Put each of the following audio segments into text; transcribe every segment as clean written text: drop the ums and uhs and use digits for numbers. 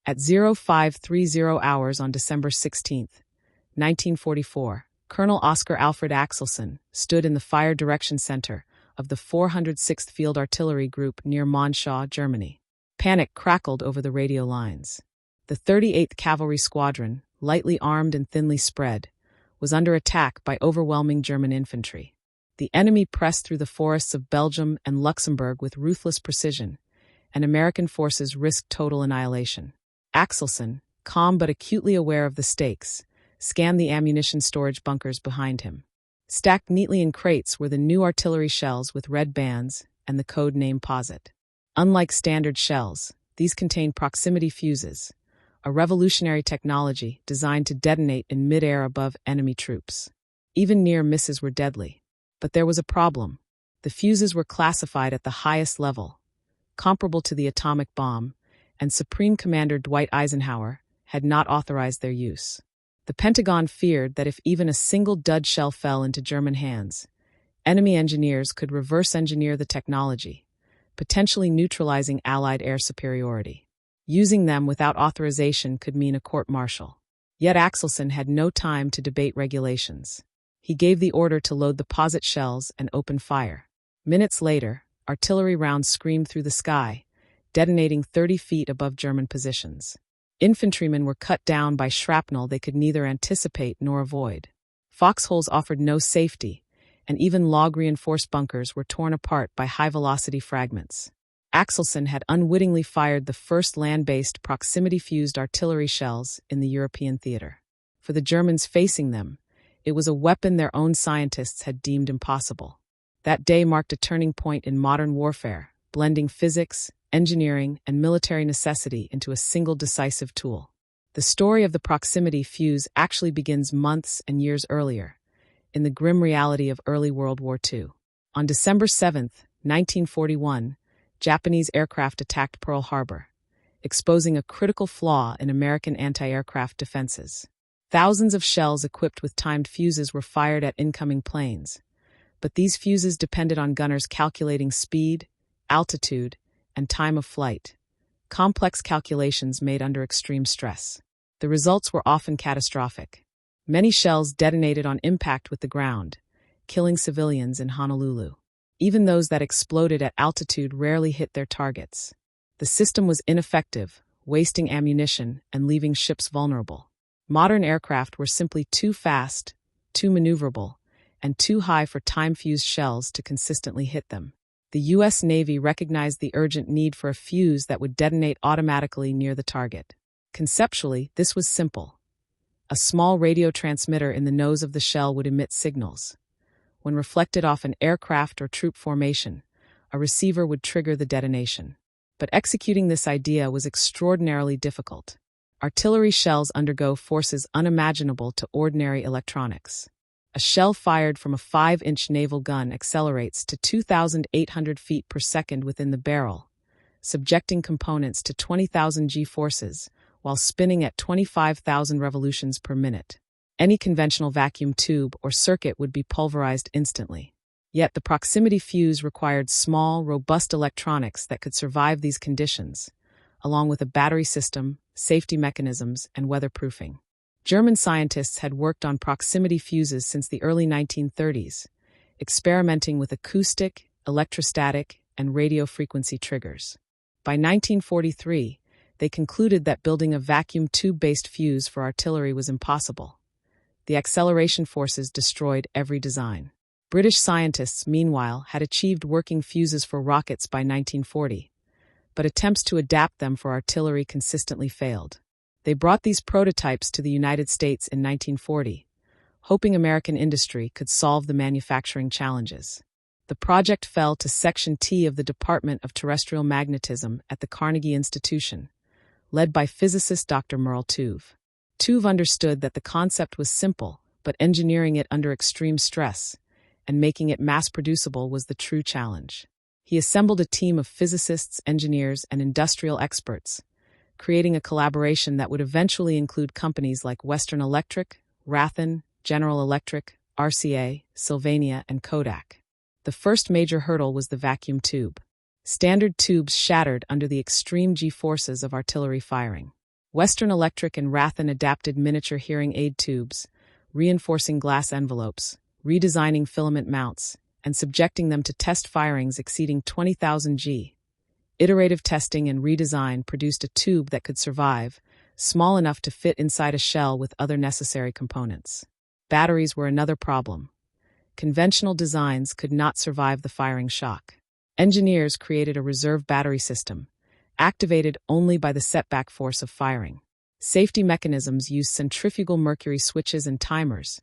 At 0530 hours on December 16, 1944, Colonel Oscar Axelson stood in the Fire Direction Center of the 406th Field Artillery Group near Monschau, Germany. Panic crackled over the radio lines. The 38th Cavalry Squadron, lightly armed and thinly spread, was under attack by overwhelming German infantry. The enemy pressed through the forests of Belgium and Luxembourg with ruthless precision, and American forces risked total annihilation. Axelson, calm but acutely aware of the stakes, scanned the ammunition storage bunkers behind him. Stacked neatly in crates were the new artillery shells with red bands and the code name POSIT. Unlike standard shells, these contained proximity fuses, a revolutionary technology designed to detonate in mid-air above enemy troops. Even near misses were deadly. But there was a problem. The fuses were classified at the highest level, comparable to the atomic bomb, and Supreme Commander Dwight Eisenhower had not authorized their use. The Pentagon feared that if even a single dud shell fell into German hands, enemy engineers could reverse-engineer the technology, potentially neutralizing Allied air superiority. Using them without authorization could mean a court-martial. Yet Axelson had no time to debate regulations. He gave the order to load the POSIT shells and open fire. Minutes later, artillery rounds screamed through the sky, detonating 30 feet above German positions. Infantrymen were cut down by shrapnel they could neither anticipate nor avoid. Foxholes offered no safety, and even log-reinforced bunkers were torn apart by high-velocity fragments. Axelson had unwittingly fired the first land-based proximity-fused artillery shells in the European theater. For the Germans facing them, it was a weapon their own scientists had deemed impossible. That day marked a turning point in modern warfare, blending physics, engineering, and military necessity into a single decisive tool. The story of the proximity fuse actually begins months and years earlier, in the grim reality of early World War II. On December 7, 1941, Japanese aircraft attacked Pearl Harbor, exposing a critical flaw in American anti-aircraft defenses. Thousands of shells equipped with timed fuses were fired at incoming planes, but these fuses depended on gunners calculating speed, altitude, and time of flight, complex calculations made under extreme stress. The results were often catastrophic. Many shells detonated on impact with the ground, killing civilians in Honolulu. Even those that exploded at altitude rarely hit their targets. The system was ineffective, wasting ammunition and leaving ships vulnerable. Modern aircraft were simply too fast, too maneuverable, and too high for time-fused shells to consistently hit them. The U.S. Navy recognized the urgent need for a fuse that would detonate automatically near the target. Conceptually, this was simple. A small radio transmitter in the nose of the shell would emit signals. When reflected off an aircraft or troop formation, a receiver would trigger the detonation. But executing this idea was extraordinarily difficult. Artillery shells undergo forces unimaginable to ordinary electronics. A shell fired from a 5-inch naval gun accelerates to 2,800 feet per second within the barrel, subjecting components to 20,000 G-forces while spinning at 25,000 revolutions per minute. Any conventional vacuum tube or circuit would be pulverized instantly. Yet the proximity fuse required small, robust electronics that could survive these conditions, along with a battery system, safety mechanisms, and weatherproofing. German scientists had worked on proximity fuses since the early 1930s, experimenting with acoustic, electrostatic, and radio frequency triggers. By 1943, they concluded that building a vacuum tube-based fuse for artillery was impossible. The acceleration forces destroyed every design. British scientists, meanwhile, had achieved working fuses for rockets by 1940, but attempts to adapt them for artillery consistently failed. They brought these prototypes to the United States in 1940, hoping American industry could solve the manufacturing challenges. The project fell to Section T of the Department of Terrestrial Magnetism at the Carnegie Institution, led by physicist Dr. Merle Tuve. Tuve understood that the concept was simple, but engineering it under extreme stress and making it mass-producible was the true challenge. He assembled a team of physicists, engineers, and industrial experts, creating a collaboration that would eventually include companies like Western Electric, Raytheon, General Electric, RCA, Sylvania, and Kodak. The first major hurdle was the vacuum tube. Standard tubes shattered under the extreme G-forces of artillery firing. Western Electric and Rathan adapted miniature hearing aid tubes, reinforcing glass envelopes, redesigning filament mounts, and subjecting them to test firings exceeding 20,000 G. Iterative testing and redesign produced a tube that could survive, small enough to fit inside a shell with other necessary components. Batteries were another problem. Conventional designs could not survive the firing shock. Engineers created a reserve battery system, activated only by the setback force of firing. Safety mechanisms used centrifugal mercury switches and timers,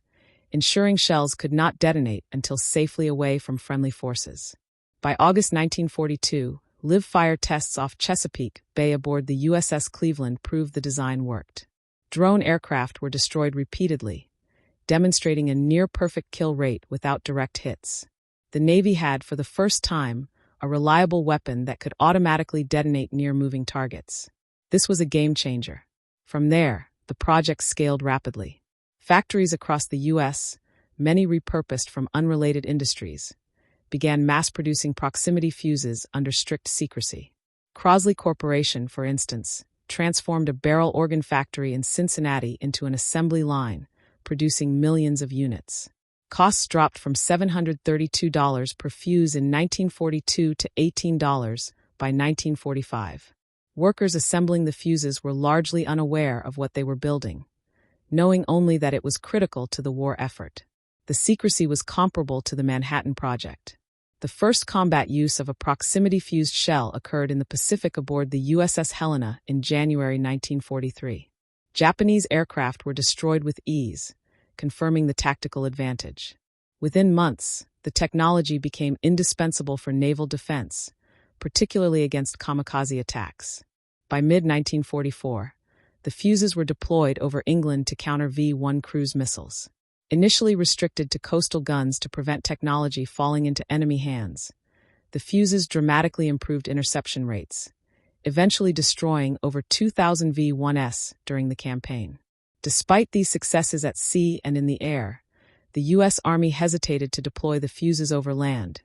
ensuring shells could not detonate until safely away from friendly forces. By August 1942, live fire tests off Chesapeake Bay aboard the USS Cleveland proved the design worked. Drone aircraft were destroyed repeatedly, demonstrating a near-perfect kill rate without direct hits. The Navy had, for the first time, a reliable weapon that could automatically detonate near-moving targets. This was a game-changer. From there, the project scaled rapidly. Factories across the U.S., many repurposed from unrelated industries, began mass-producing proximity fuses under strict secrecy. Crosley Corporation, for instance, transformed a barrel organ factory in Cincinnati into an assembly line, producing millions of units. Costs dropped from $732 per fuse in 1942 to $18 by 1945. Workers assembling the fuses were largely unaware of what they were building, knowing only that it was critical to the war effort. The secrecy was comparable to the Manhattan Project. The first combat use of a proximity-fused shell occurred in the Pacific aboard the USS Helena in January 1943. Japanese aircraft were destroyed with ease, confirming the tactical advantage. Within months, the technology became indispensable for naval defense, particularly against kamikaze attacks. By mid-1944, the fuses were deployed over England to counter V-1 cruise missiles. Initially restricted to coastal guns to prevent technology falling into enemy hands, the fuses dramatically improved interception rates, eventually destroying over 2,000 V-1s during the campaign. Despite these successes at sea and in the air, the U.S. Army hesitated to deploy the fuses over land,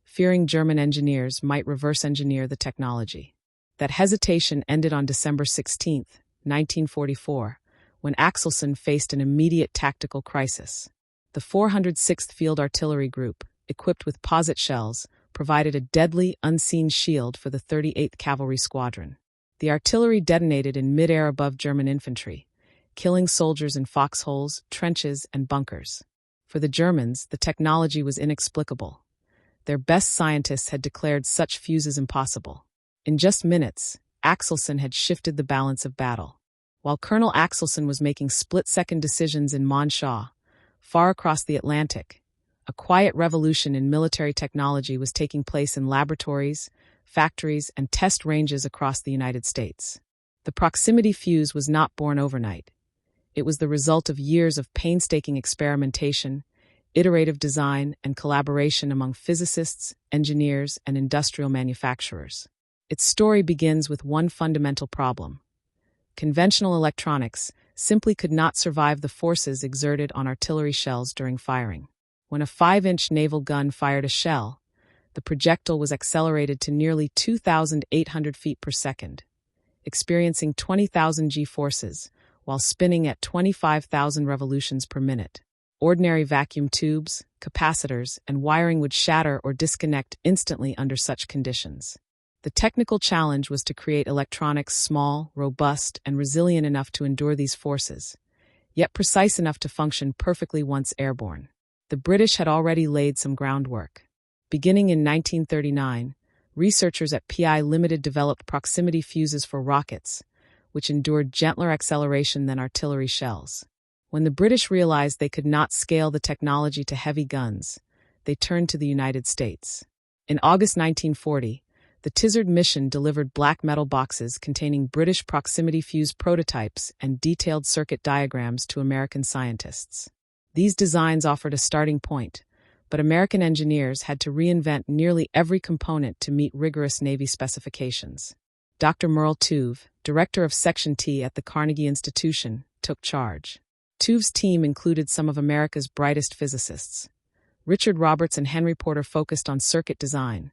fearing German engineers might reverse-engineer the technology. That hesitation ended on December 16, 1944, when Axelson faced an immediate tactical crisis. The 406th Field Artillery Group, equipped with posite shells, provided a deadly, unseen shield for the 38th Cavalry Squadron. The artillery detonated in mid-air above German infantry, killing soldiers in foxholes, trenches, and bunkers. For the Germans, the technology was inexplicable. Their best scientists had declared such fuses impossible. In just minutes, Axelson had shifted the balance of battle. While Colonel Axelson was making split-second decisions in Monshaw, far across the Atlantic, a quiet revolution in military technology was taking place in laboratories, factories, and test ranges across the United States. The proximity fuse was not born overnight. It was the result of years of painstaking experimentation, iterative design, and collaboration among physicists, engineers, and industrial manufacturers. Its story begins with one fundamental problem. Conventional electronics simply could not survive the forces exerted on artillery shells during firing. When a 5-inch naval gun fired a shell, the projectile was accelerated to nearly 2,800 feet per second, experiencing 20,000 G-forces, while spinning at 25,000 revolutions per minute. Ordinary vacuum tubes, capacitors, and wiring would shatter or disconnect instantly under such conditions. The technical challenge was to create electronics small, robust, and resilient enough to endure these forces, yet precise enough to function perfectly once airborne. The British had already laid some groundwork. Beginning in 1939, researchers at PI Limited developed proximity fuses for rockets, which endured gentler acceleration than artillery shells. When the British realized they could not scale the technology to heavy guns, they turned to the United States. In August 1940, the Tizard mission delivered black metal boxes containing British proximity fuse prototypes and detailed circuit diagrams to American scientists. These designs offered a starting point, but American engineers had to reinvent nearly every component to meet rigorous Navy specifications. Dr. Merle Tuve, director of Section T at the Carnegie Institution, took charge. Tuve's team included some of America's brightest physicists. Richard Roberts and Henry Porter focused on circuit design,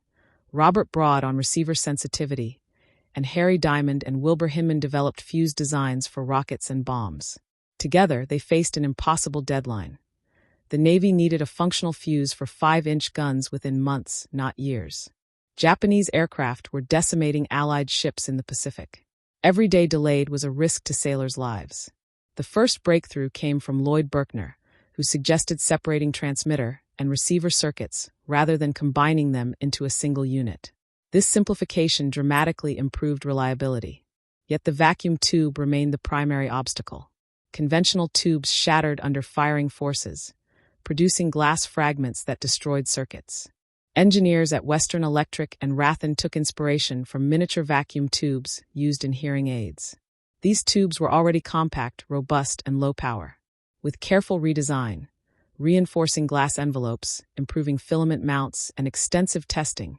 Robert Broad on receiver sensitivity, and Harry Diamond and Wilbur Hinman developed fuse designs for rockets and bombs. Together, they faced an impossible deadline. The Navy needed a functional fuse for 5-inch guns within months, not years. Japanese aircraft were decimating Allied ships in the Pacific. Every day delayed was a risk to sailors' lives. The first breakthrough came from Lloyd Berkner, who suggested separating transmitter and receiver circuits rather than combining them into a single unit. This simplification dramatically improved reliability. Yet the vacuum tube remained the primary obstacle. Conventional tubes shattered under firing forces, producing glass fragments that destroyed circuits. Engineers at Western Electric and Rathen took inspiration from miniature vacuum tubes used in hearing aids. These tubes were already compact, robust, and low power. With careful redesign, reinforcing glass envelopes, improving filament mounts, and extensive testing,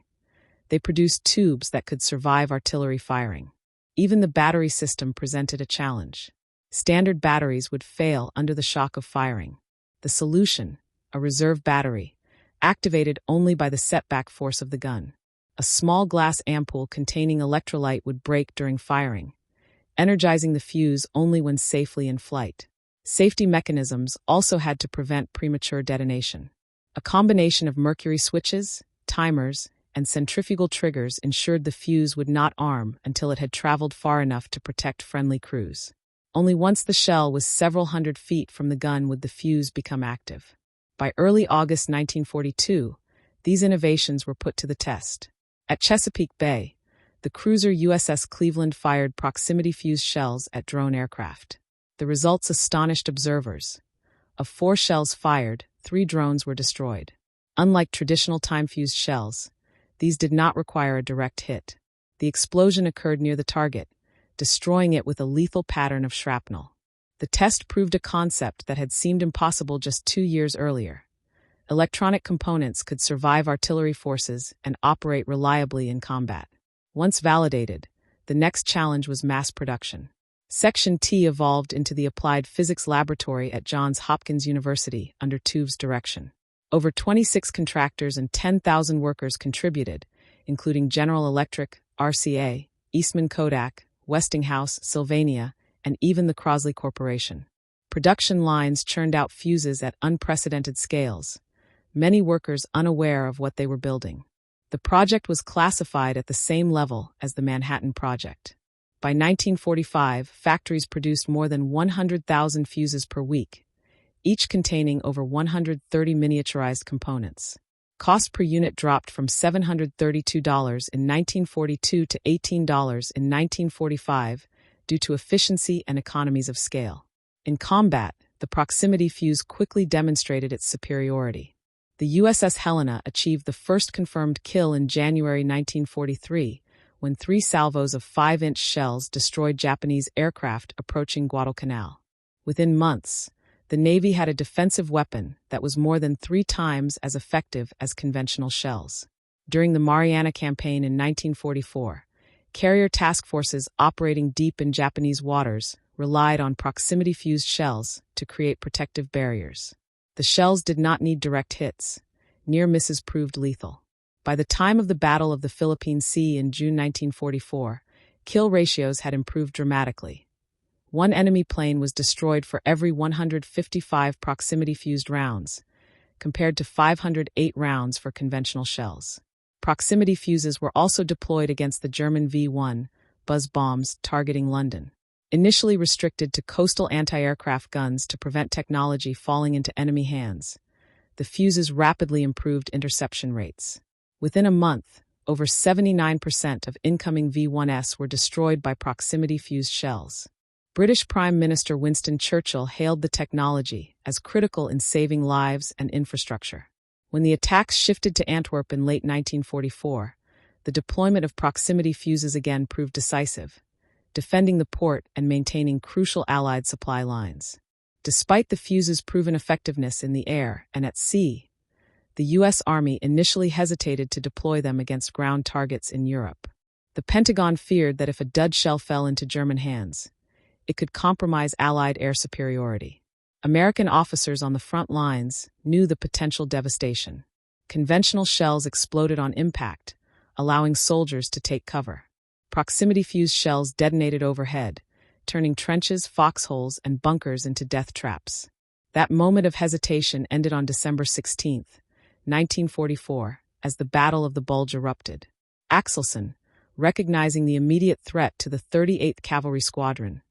they produced tubes that could survive artillery firing. Even the battery system presented a challenge. Standard batteries would fail under the shock of firing. The solution, a reserve battery, activated only by the setback force of the gun. A small glass ampoule containing electrolyte would break during firing, energizing the fuse only when safely in flight. Safety mechanisms also had to prevent premature detonation. A combination of mercury switches, timers, and centrifugal triggers ensured the fuse would not arm until it had traveled far enough to protect friendly crews. Only once the shell was several hundred feet from the gun would the fuse become active. By early August 1942, these innovations were put to the test. At Chesapeake Bay, the cruiser USS Cleveland fired proximity fuse shells at drone aircraft. The results astonished observers. Of 4 shells fired, 3 drones were destroyed. Unlike traditional time-fused shells, these did not require a direct hit. The explosion occurred near the target, destroying it with a lethal pattern of shrapnel. The test proved a concept that had seemed impossible just 2 years earlier. Electronic components could survive artillery forces and operate reliably in combat. Once validated, the next challenge was mass production. Section T evolved into the Applied Physics Laboratory at Johns Hopkins University under Tuve's direction. Over 26 contractors and 10,000 workers contributed, including General Electric, RCA, Eastman Kodak, Westinghouse, Sylvania, and even the Crosley Corporation. Production lines churned out fuses at unprecedented scales, many workers unaware of what they were building. The project was classified at the same level as the Manhattan Project. By 1945, factories produced more than 100,000 fuses per week, each containing over 130 miniaturized components. Cost per unit dropped from $732 in 1942 to $18 in 1945 due to efficiency and economies of scale. In combat, the proximity fuse quickly demonstrated its superiority. The USS Helena achieved the first confirmed kill in January 1943 when 3 salvos of 5-inch shells destroyed Japanese aircraft approaching Guadalcanal. Within months, the Navy had a defensive weapon that was more than 3 times as effective as conventional shells. During the Mariana Campaign in 1944, carrier task forces operating deep in Japanese waters relied on proximity-fused shells to create protective barriers. The shells did not need direct hits. Near misses proved lethal. By the time of the Battle of the Philippine Sea in June 1944, kill ratios had improved dramatically. 1 enemy plane was destroyed for every 155 proximity-fused rounds, compared to 508 rounds for conventional shells. Proximity fuses were also deployed against the German V-1 buzz bombs targeting London. Initially restricted to coastal anti-aircraft guns to prevent technology falling into enemy hands, the fuses rapidly improved interception rates. Within a month, over 79% of incoming V-1s were destroyed by proximity-fused shells. British Prime Minister Winston Churchill hailed the technology as critical in saving lives and infrastructure. When the attacks shifted to Antwerp in late 1944, the deployment of proximity fuses again proved decisive, defending the port and maintaining crucial Allied supply lines. Despite the fuses' proven effectiveness in the air and at sea, the U.S. Army initially hesitated to deploy them against ground targets in Europe. The Pentagon feared that if a dud shell fell into German hands, it could compromise Allied air superiority. American officers on the front lines knew the potential devastation. Conventional shells exploded on impact, allowing soldiers to take cover. proximity-fused shells detonated overhead, turning trenches, foxholes, and bunkers into death traps. That moment of hesitation ended on December 16, 1944, as the Battle of the Bulge erupted. Axelson, recognizing the immediate threat to the 38th Cavalry Squadron,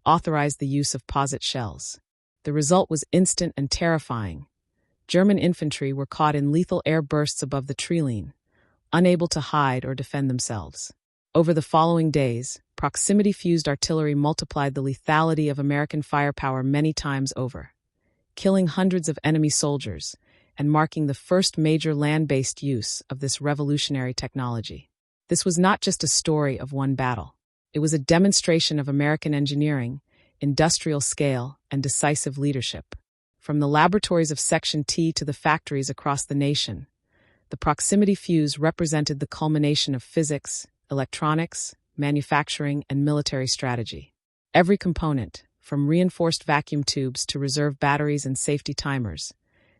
authorized the use of posite shells. The result was instant and terrifying. German infantry were caught in lethal air bursts above the treeline, unable to hide or defend themselves. Over the following days, proximity-fused artillery multiplied the lethality of American firepower many times over, killing hundreds of enemy soldiers and marking the first major land-based use of this revolutionary technology. This was not just a story of one battle. It was a demonstration of American engineering, industrial scale, and decisive leadership. From the laboratories of Section T to the factories across the nation, the proximity fuse represented the culmination of physics, electronics, manufacturing, and military strategy. Every component, from reinforced vacuum tubes to reserve batteries and safety timers,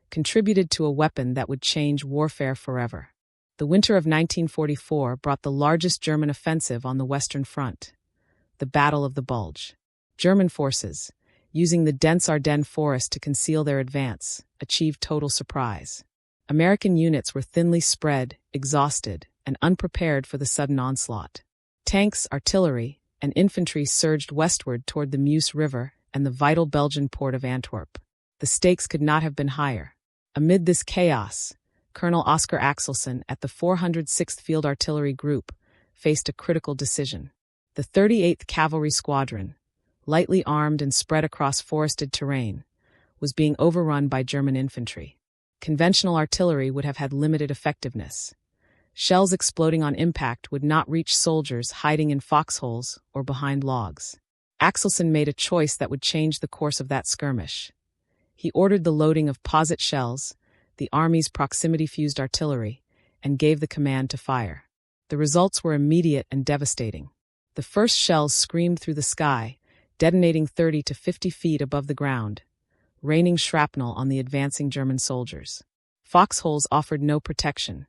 contributed to a weapon that would change warfare forever. The winter of 1944 brought the largest German offensive on the Western Front, the Battle of the Bulge. German forces, using the dense Ardennes forest to conceal their advance, achieved total surprise. American units were thinly spread, exhausted, and unprepared for the sudden onslaught. Tanks, artillery, and infantry surged westward toward the Meuse River and the vital Belgian port of Antwerp. The stakes could not have been higher. Amid this chaos, Colonel Oscar Axelson at the 406th Field Artillery Group faced a critical decision. The 38th Cavalry Squadron, lightly armed and spread across forested terrain, was being overrun by German infantry. Conventional artillery would have had limited effectiveness. Shells exploding on impact would not reach soldiers hiding in foxholes or behind logs. Axelson made a choice that would change the course of that skirmish. He ordered the loading of posite shells, the Army's proximity-fused artillery, and gave the command to fire. The results were immediate and devastating. The first shells screamed through the sky, detonating 30 to 50 feet above the ground, raining shrapnel on the advancing German soldiers. Foxholes offered no protection.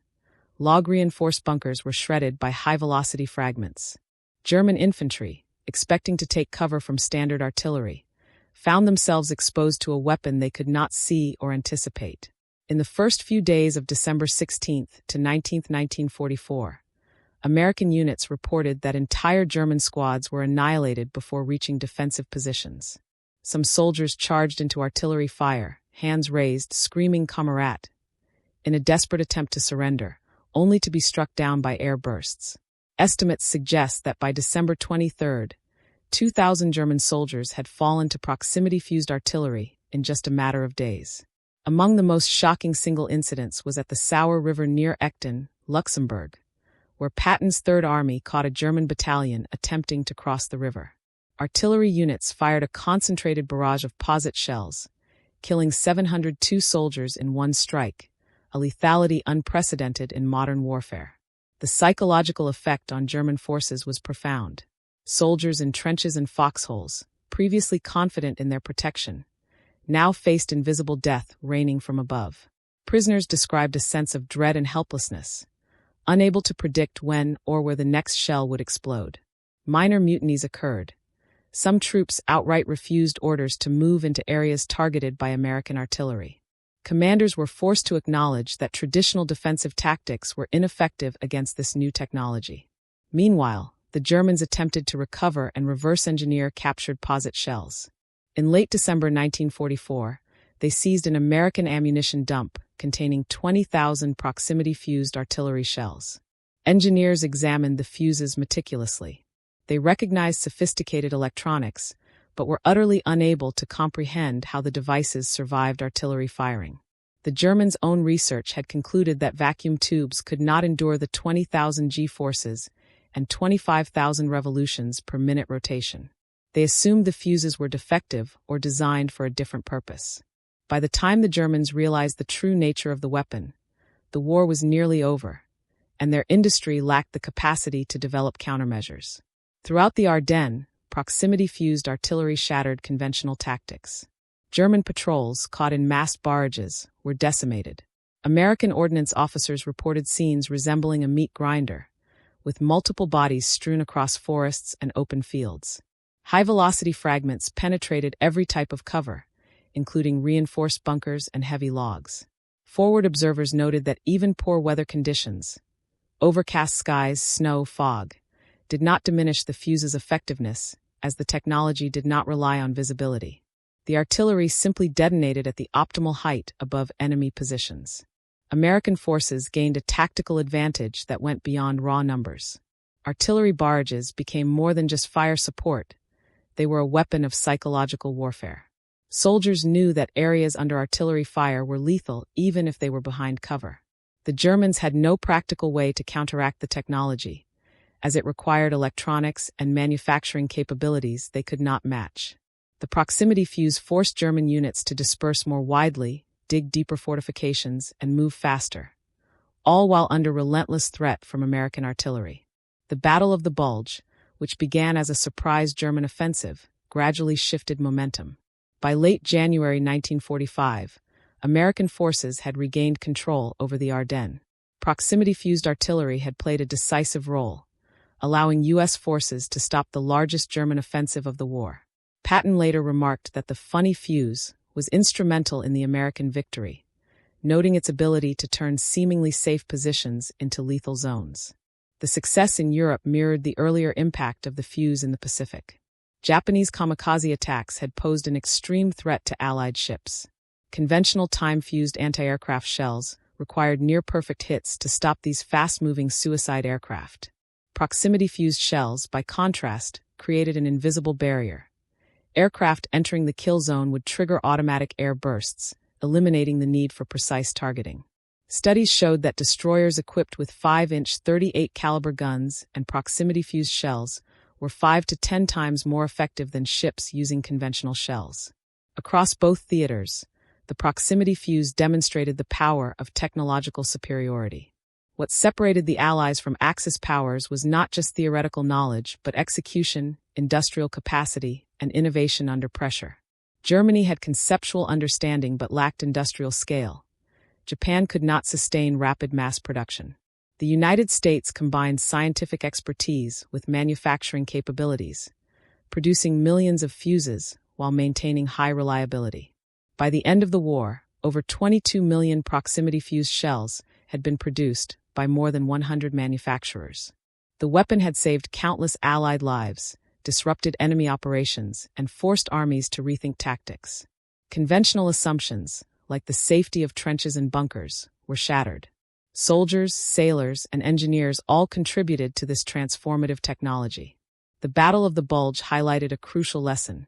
Log-reinforced bunkers were shredded by high-velocity fragments. German infantry, expecting to take cover from standard artillery, found themselves exposed to a weapon they could not see or anticipate. In the first few days of December 16 to 19, 1944, American units reported that entire German squads were annihilated before reaching defensive positions. Some soldiers charged into artillery fire, hands raised, screaming "Kamerad," in a desperate attempt to surrender, only to be struck down by air bursts. Estimates suggest that by December 23, 2,000 German soldiers had fallen to proximity-fused artillery in just a matter of days. Among the most shocking single incidents was at the Sauer River near Echton, Luxembourg, where Patton's Third Army caught a German battalion attempting to cross the river. Artillery units fired a concentrated barrage of posite shells, killing 702 soldiers in one strike, a lethality unprecedented in modern warfare. The psychological effect on German forces was profound. Soldiers in trenches and foxholes, previously confident in their protection, now faced invisible death raining from above. Prisoners described a sense of dread and helplessness, unable to predict when or where the next shell would explode. Minor mutinies occurred. Some troops outright refused orders to move into areas targeted by American artillery. Commanders were forced to acknowledge that traditional defensive tactics were ineffective against this new technology. Meanwhile, the Germans attempted to recover and reverse-engineer captured posite shells. In late December 1944, they seized an American ammunition dump containing 20,000 proximity-fused artillery shells. Engineers examined the fuses meticulously. They recognized sophisticated electronics, but were utterly unable to comprehend how the devices survived artillery firing. The Germans' own research had concluded that vacuum tubes could not endure the 20,000 G-forces and 25,000 revolutions per minute rotation. They assumed the fuses were defective or designed for a different purpose. By the time the Germans realized the true nature of the weapon, the war was nearly over, and their industry lacked the capacity to develop countermeasures. Throughout the Ardennes, proximity-fused artillery shattered conventional tactics. German patrols, caught in massed barrages, were decimated. American ordnance officers reported scenes resembling a meat grinder, with multiple bodies strewn across forests and open fields. High-velocity fragments penetrated every type of cover, including reinforced bunkers and heavy logs. Forward observers noted that even poor weather conditions, overcast skies, snow, fog, did not diminish the fuse's effectiveness, as the technology did not rely on visibility. The artillery simply detonated at the optimal height above enemy positions. American forces gained a tactical advantage that went beyond raw numbers. Artillery barrages became more than just fire support. They were a weapon of psychological warfare. Soldiers knew that areas under artillery fire were lethal even if they were behind cover. The Germans had no practical way to counteract the technology, as it required electronics and manufacturing capabilities they could not match. The proximity fuse forced German units to disperse more widely, dig deeper fortifications, and move faster, all while under relentless threat from American artillery. The Battle of the Bulge, which began as a surprise German offensive, gradually shifted momentum. By late January 1945, American forces had regained control over the Ardennes. Proximity-fused artillery had played a decisive role, allowing U.S. forces to stop the largest German offensive of the war. Patton later remarked that the funny fuse was instrumental in the American victory, noting its ability to turn seemingly safe positions into lethal zones. The success in Europe mirrored the earlier impact of the fuse in the Pacific. Japanese kamikaze attacks had posed an extreme threat to Allied ships. Conventional time-fused anti-aircraft shells required near-perfect hits to stop these fast-moving suicide aircraft. Proximity-fused shells, by contrast, created an invisible barrier. Aircraft entering the kill zone would trigger automatic air bursts, eliminating the need for precise targeting. Studies showed that destroyers equipped with 5-inch 38 caliber guns and proximity-fused shells were 5 to 10 times more effective than ships using conventional shells. Across both theaters, the proximity fuse demonstrated the power of technological superiority. What separated the Allies from Axis powers was not just theoretical knowledge, but execution, industrial capacity, and innovation under pressure. Germany had conceptual understanding but lacked industrial scale. Japan could not sustain rapid mass production. The United States combined scientific expertise with manufacturing capabilities, producing millions of fuses while maintaining high reliability. By the end of the war, over 22 million proximity-fused shells had been produced by more than 100 manufacturers. The weapon had saved countless Allied lives, disrupted enemy operations, and forced armies to rethink tactics. Conventional assumptions, like the safety of trenches and bunkers, were shattered. Soldiers, sailors, and engineers all contributed to this transformative technology. The Battle of the Bulge highlighted a crucial lesson.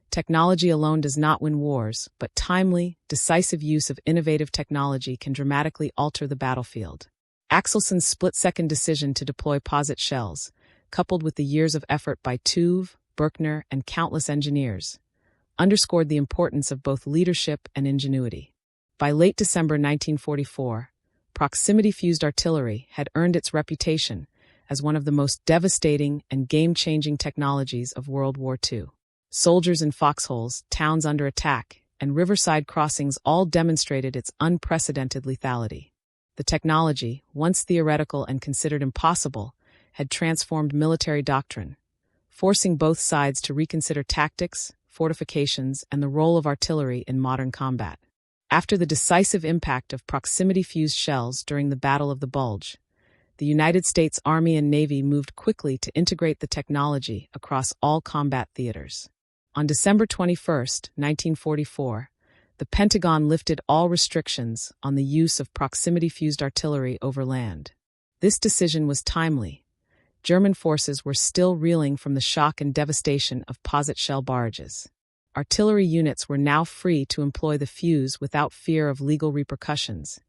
Technology alone does not win wars, but timely, decisive use of innovative technology can dramatically alter the battlefield. Axelson's split-second decision to deploy posit shells, coupled with the years of effort by Tuve, Berkner, and countless engineers, underscored the importance of both leadership and ingenuity. By late December 1944, proximity-fused artillery had earned its reputation as one of the most devastating and game-changing technologies of World War II. Soldiers in foxholes, towns under attack, and riverside crossings all demonstrated its unprecedented lethality. The technology, once theoretical and considered impossible, had transformed military doctrine, forcing both sides to reconsider tactics, fortifications, and the role of artillery in modern combat. After the decisive impact of proximity-fused shells during the Battle of the Bulge, the United States Army and Navy moved quickly to integrate the technology across all combat theaters. On December 21, 1944, the Pentagon lifted all restrictions on the use of proximity-fused artillery over land. This decision was timely. German forces were still reeling from the shock and devastation of posit shell barrages. Artillery units were now free to employ the fuse without fear of legal repercussions,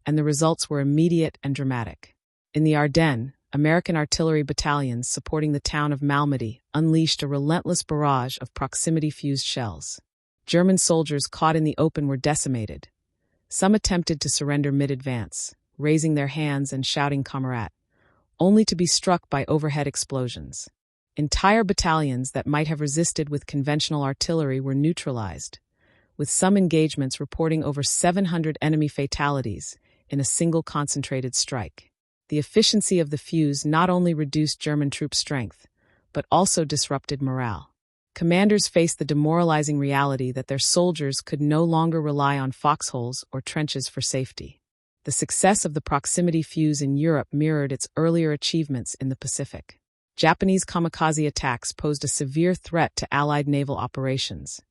and the results were immediate and dramatic. In the Ardennes, American artillery battalions supporting the town of Malmedy unleashed a relentless barrage of proximity-fused shells. German soldiers caught in the open were decimated. Some attempted to surrender mid-advance, raising their hands and shouting "Kamerad," only to be struck by overhead explosions. Entire battalions that might have resisted with conventional artillery were neutralized, with some engagements reporting over 700 enemy fatalities in a single concentrated strike. The efficiency of the fuse not only reduced German troop strength, but also disrupted morale. Commanders faced the demoralizing reality that their soldiers could no longer rely on foxholes or trenches for safety. The success of the proximity fuse in Europe mirrored its earlier achievements in the Pacific. Japanese kamikaze attacks posed a severe threat to Allied naval operations,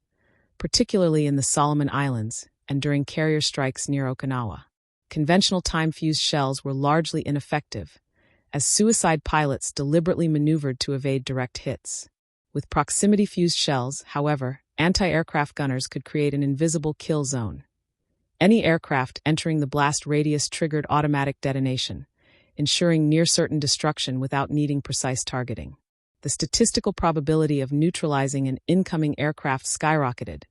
particularly in the Solomon Islands and during carrier strikes near Okinawa. Conventional time-fused shells were largely ineffective, as suicide pilots deliberately maneuvered to evade direct hits. With proximity-fused shells, however, anti-aircraft gunners could create an invisible kill zone. Any aircraft entering the blast radius triggered automatic detonation, ensuring near-certain destruction without needing precise targeting. The statistical probability of neutralizing an incoming aircraft skyrocketed,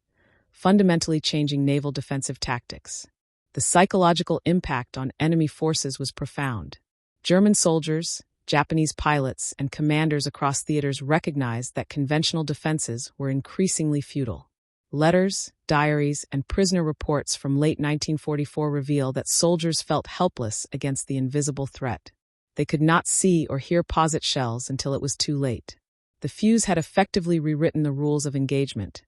fundamentally changing naval defensive tactics. The psychological impact on enemy forces was profound. German soldiers, Japanese pilots, and commanders across theaters recognized that conventional defenses were increasingly futile. Letters, diaries, and prisoner reports from late 1944 reveal that soldiers felt helpless against the invisible threat. They could not see or hear posit shells until it was too late. The fuse had effectively rewritten the rules of engagement,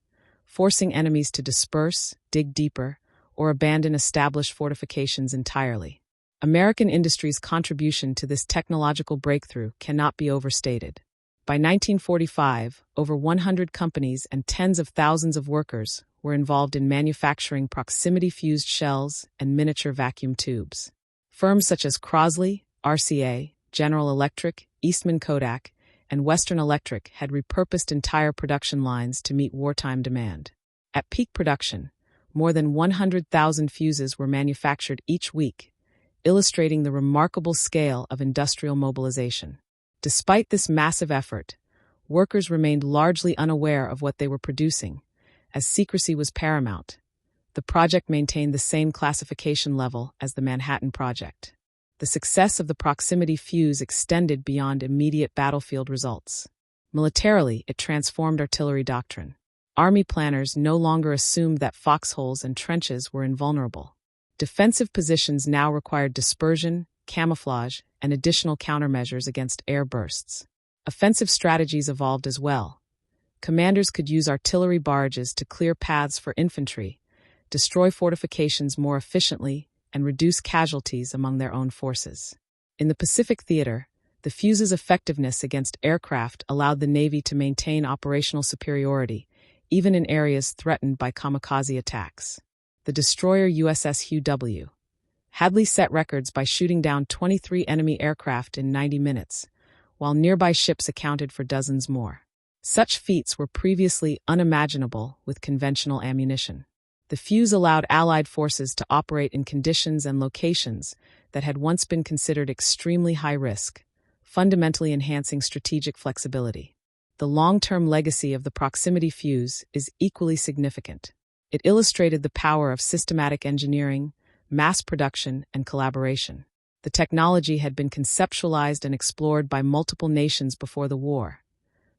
forcing enemies to disperse, dig deeper, or abandon established fortifications entirely. American industry's contribution to this technological breakthrough cannot be overstated. By 1945, over 100 companies and tens of thousands of workers were involved in manufacturing proximity-fused shells and miniature vacuum tubes. Firms such as Crosley, RCA, General Electric, Eastman Kodak, and Western Electric had repurposed entire production lines to meet wartime demand. At peak production, more than 100,000 fuses were manufactured each week, illustrating the remarkable scale of industrial mobilization. Despite this massive effort, workers remained largely unaware of what they were producing, as secrecy was paramount. The project maintained the same classification level as the Manhattan Project. The success of the proximity fuse extended beyond immediate battlefield results. Militarily, it transformed artillery doctrine. Army planners no longer assumed that foxholes and trenches were invulnerable. Defensive positions now required dispersion, camouflage, and additional countermeasures against airbursts. Offensive strategies evolved as well. Commanders could use artillery barrages to clear paths for infantry, destroy fortifications more efficiently, and reduce casualties among their own forces. In the Pacific theater, the fuse's effectiveness against aircraft allowed the Navy to maintain operational superiority, even in areas threatened by kamikaze attacks. The destroyer USS Hugh W. Hadley set records by shooting down 23 enemy aircraft in 90 minutes, while nearby ships accounted for dozens more. Such feats were previously unimaginable with conventional ammunition. The fuse allowed Allied forces to operate in conditions and locations that had once been considered extremely high risk, fundamentally enhancing strategic flexibility. The long-term legacy of the proximity fuse is equally significant. It illustrated the power of systematic engineering, mass production, and collaboration. The technology had been conceptualized and explored by multiple nations before the war,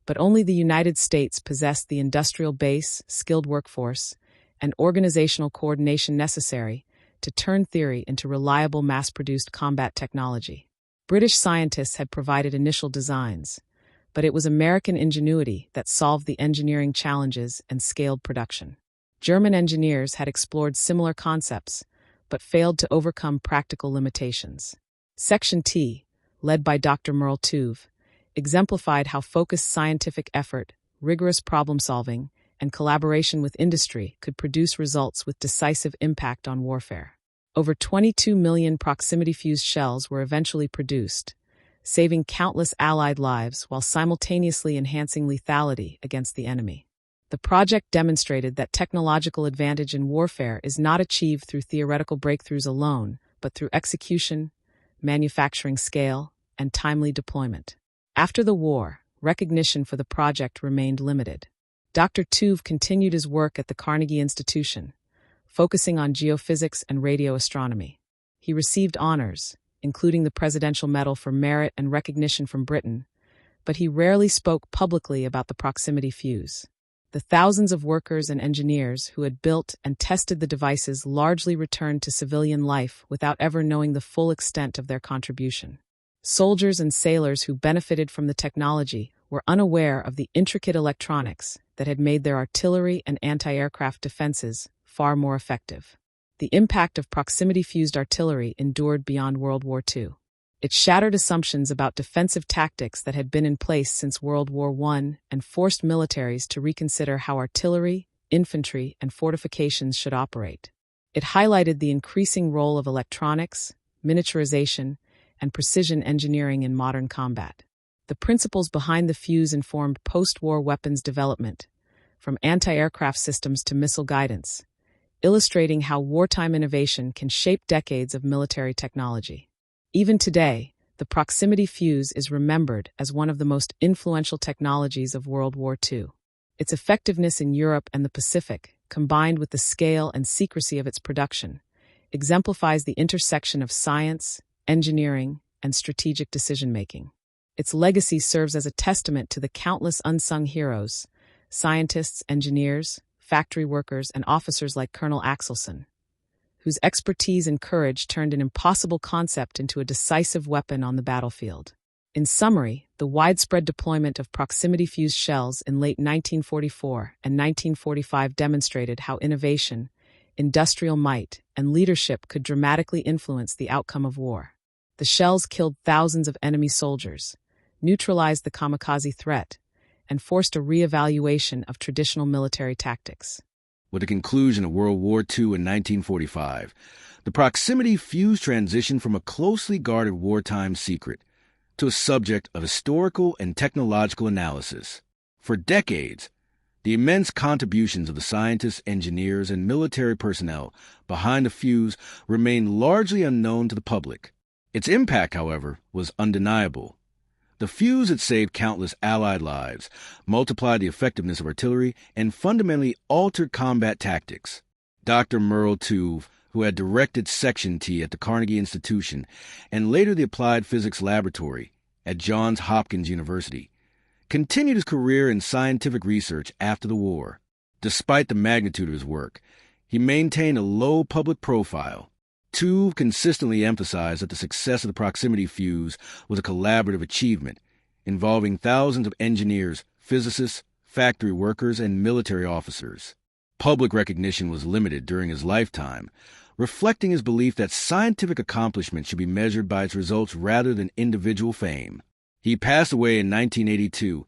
but only the United States possessed the industrial base, skilled workforce, and organizational coordination necessary to turn theory into reliable mass-produced combat technology. British scientists had provided initial designs, but it was American ingenuity that solved the engineering challenges and scaled production. German engineers had explored similar concepts, but failed to overcome practical limitations. Section T, led by Dr. Merle Tuve, exemplified how focused scientific effort, rigorous problem-solving, and collaboration with industry could produce results with decisive impact on warfare. Over 22 million proximity-fused shells were eventually produced, saving countless Allied lives while simultaneously enhancing lethality against the enemy. The project demonstrated that technological advantage in warfare is not achieved through theoretical breakthroughs alone, but through execution, manufacturing scale, and timely deployment. After the war, recognition for the project remained limited. Dr. Tuve continued his work at the Carnegie Institution, focusing on geophysics and radio astronomy. He received honors, including the Presidential Medal for Merit and recognition from Britain, but he rarely spoke publicly about the proximity fuse. The thousands of workers and engineers who had built and tested the devices largely returned to civilian life without ever knowing the full extent of their contribution. Soldiers and sailors who benefited from the technology were unaware of the intricate electronics that had made their artillery and anti-aircraft defenses far more effective. The impact of proximity-fused artillery endured beyond World War II. It shattered assumptions about defensive tactics that had been in place since World War I and forced militaries to reconsider how artillery, infantry, and fortifications should operate. It highlighted the increasing role of electronics, miniaturization, and precision engineering in modern combat. The principles behind the fuse informed post-war weapons development, from anti-aircraft systems to missile guidance, illustrating how wartime innovation can shape decades of military technology. Even today, the proximity fuse is remembered as one of the most influential technologies of World War II. Its effectiveness in Europe and the Pacific, combined with the scale and secrecy of its production, exemplifies the intersection of science, engineering, and strategic decision-making. Its legacy serves as a testament to the countless unsung heroes, scientists, engineers, factory workers, and officers like Colonel Axelson, whose expertise and courage turned an impossible concept into a decisive weapon on the battlefield. In summary, the widespread deployment of proximity-fused shells in late 1944 and 1945 demonstrated how innovation, industrial might, and leadership could dramatically influence the outcome of war. The shells killed thousands of enemy soldiers, neutralized the kamikaze threat, and forced a re-evaluation of traditional military tactics. With the conclusion of World War II in 1945, the proximity fuse transitioned from a closely guarded wartime secret to a subject of historical and technological analysis. For decades, the immense contributions of the scientists, engineers, and military personnel behind the fuse remained largely unknown to the public. Its impact, however, was undeniable. The fuse had saved countless Allied lives, multiplied the effectiveness of artillery, and fundamentally altered combat tactics. Dr. Merle Tuve, who had directed Section T at the Carnegie Institution and later the Applied Physics Laboratory at Johns Hopkins University, continued his career in scientific research after the war. Despite the magnitude of his work, he maintained a low public profile. Tuve consistently emphasized that the success of the proximity fuse was a collaborative achievement involving thousands of engineers, physicists, factory workers, and military officers. Public recognition was limited during his lifetime, reflecting his belief that scientific accomplishment should be measured by its results rather than individual fame. He passed away in 1982,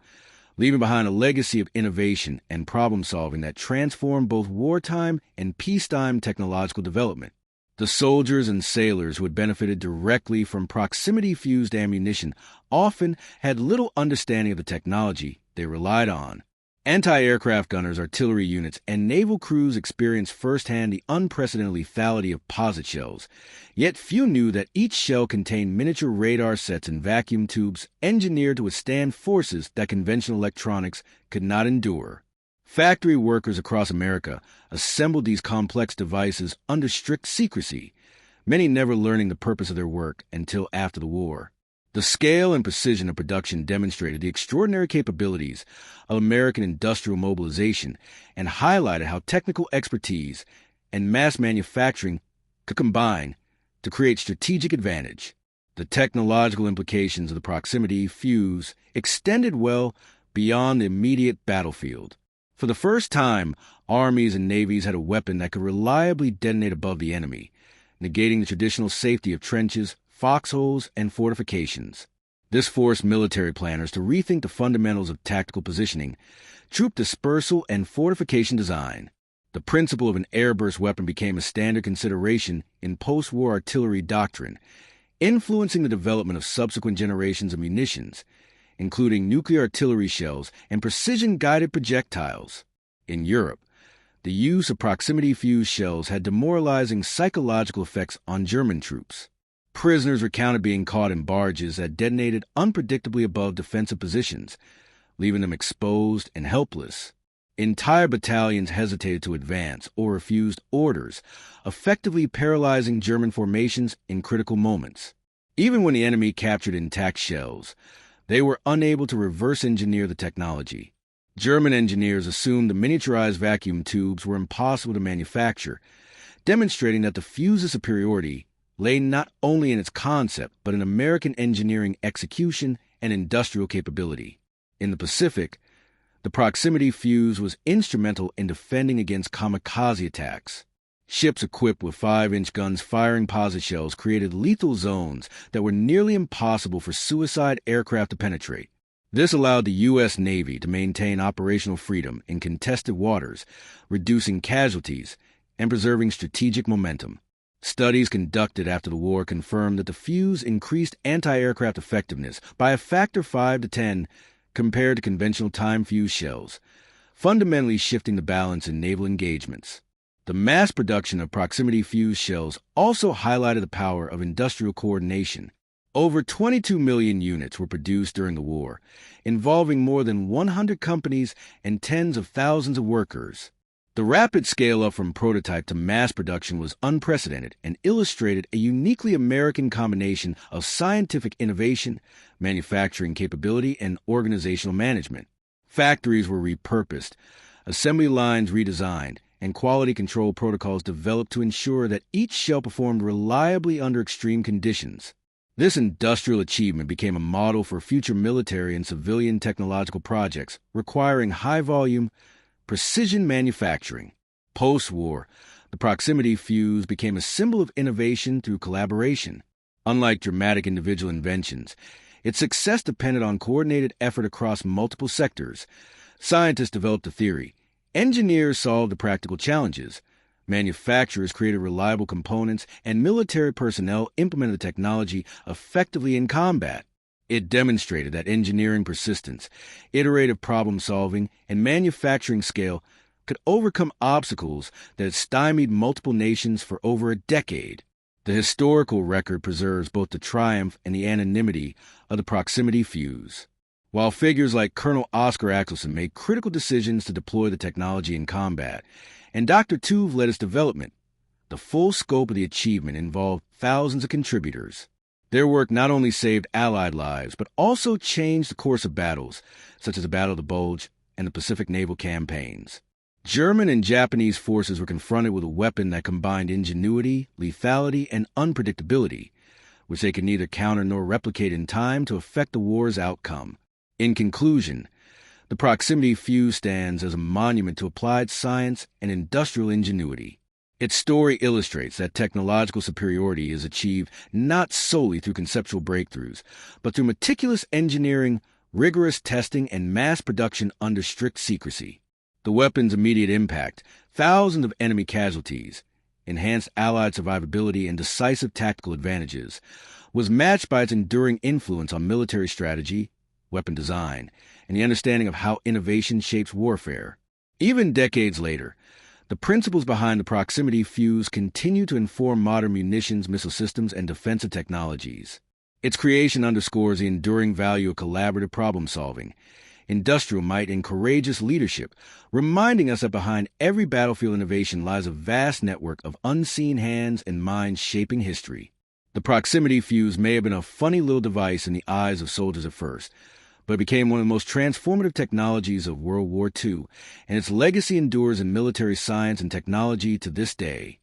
leaving behind a legacy of innovation and problem-solving that transformed both wartime and peacetime technological development. The soldiers and sailors who had benefited directly from proximity-fused ammunition often had little understanding of the technology they relied on. Anti-aircraft gunners, artillery units, and naval crews experienced firsthand the unprecedented lethality of posit shells, yet few knew that each shell contained miniature radar sets and vacuum tubes engineered to withstand forces that conventional electronics could not endure. Factory workers across America assembled these complex devices under strict secrecy, many never learning the purpose of their work until after the war. The scale and precision of production demonstrated the extraordinary capabilities of American industrial mobilization and highlighted how technical expertise and mass manufacturing could combine to create strategic advantage. The technological implications of the proximity fuse extended well beyond the immediate battlefield. For the first time, armies and navies had a weapon that could reliably detonate above the enemy, negating the traditional safety of trenches, foxholes, and fortifications. This forced military planners to rethink the fundamentals of tactical positioning, troop dispersal, and fortification design. The principle of an airburst weapon became a standard consideration in post-war artillery doctrine, influencing the development of subsequent generations of munitions, including nuclear artillery shells and precision-guided projectiles. In Europe, the use of proximity-fused shells had demoralizing psychological effects on German troops. Prisoners recounted being caught in barrages that detonated unpredictably above defensive positions, leaving them exposed and helpless. Entire battalions hesitated to advance or refused orders, effectively paralyzing German formations in critical moments. Even when the enemy captured intact shells, they were unable to reverse engineer the technology. German engineers assumed the miniaturized vacuum tubes were impossible to manufacture, demonstrating that the fuse's superiority lay not only in its concept, but in American engineering execution and industrial capability. In the Pacific, the proximity fuse was instrumental in defending against kamikaze attacks. Ships equipped with 5-inch guns firing posit shells created lethal zones that were nearly impossible for suicide aircraft to penetrate. This allowed the U.S. Navy to maintain operational freedom in contested waters, reducing casualties and preserving strategic momentum. Studies conducted after the war confirmed that the fuse increased anti-aircraft effectiveness by a factor 5 to 10 compared to conventional time-fuse shells, fundamentally shifting the balance in naval engagements. The mass production of proximity fuse shells also highlighted the power of industrial coordination. Over 22 million units were produced during the war, involving more than 100 companies and tens of thousands of workers. The rapid scale-up from prototype to mass production was unprecedented and illustrated a uniquely American combination of scientific innovation, manufacturing capability, and organizational management. Factories were repurposed, assembly lines redesigned, and quality control protocols developed to ensure that each shell performed reliably under extreme conditions. This industrial achievement became a model for future military and civilian technological projects requiring high-volume, precision manufacturing. Post-war, the proximity fuse became a symbol of innovation through collaboration. Unlike dramatic individual inventions, its success depended on coordinated effort across multiple sectors. Scientists developed a theory. Engineers solved the practical challenges. Manufacturers created reliable components, and military personnel implemented the technology effectively in combat. It demonstrated that engineering persistence, iterative problem-solving, and manufacturing scale could overcome obstacles that had stymied multiple nations for over a decade. The historical record preserves both the triumph and the anonymity of the proximity fuse. While figures like Colonel Oscar Axelson made critical decisions to deploy the technology in combat, and Dr. Tuve led its development, the full scope of the achievement involved thousands of contributors. Their work not only saved Allied lives, but also changed the course of battles, such as the Battle of the Bulge and the Pacific naval campaigns. German and Japanese forces were confronted with a weapon that combined ingenuity, lethality, and unpredictability, which they could neither counter nor replicate in time to affect the war's outcome. In conclusion, the proximity fuse stands as a monument to applied science and industrial ingenuity. Its story illustrates that technological superiority is achieved not solely through conceptual breakthroughs, but through meticulous engineering, rigorous testing, and mass production under strict secrecy. The weapon's immediate impact, thousands of enemy casualties, enhanced Allied survivability, and decisive tactical advantages, was matched by its enduring influence on military strategy, weapon design, and the understanding of how innovation shapes warfare. Even decades later, the principles behind the proximity fuse continue to inform modern munitions, missile systems, and defensive technologies. Its creation underscores the enduring value of collaborative problem-solving, industrial might, and courageous leadership, reminding us that behind every battlefield innovation lies a vast network of unseen hands and minds shaping history. The proximity fuse may have been a funny little device in the eyes of soldiers at first, but it became one of the most transformative technologies of World War II, and its legacy endures in military science and technology to this day.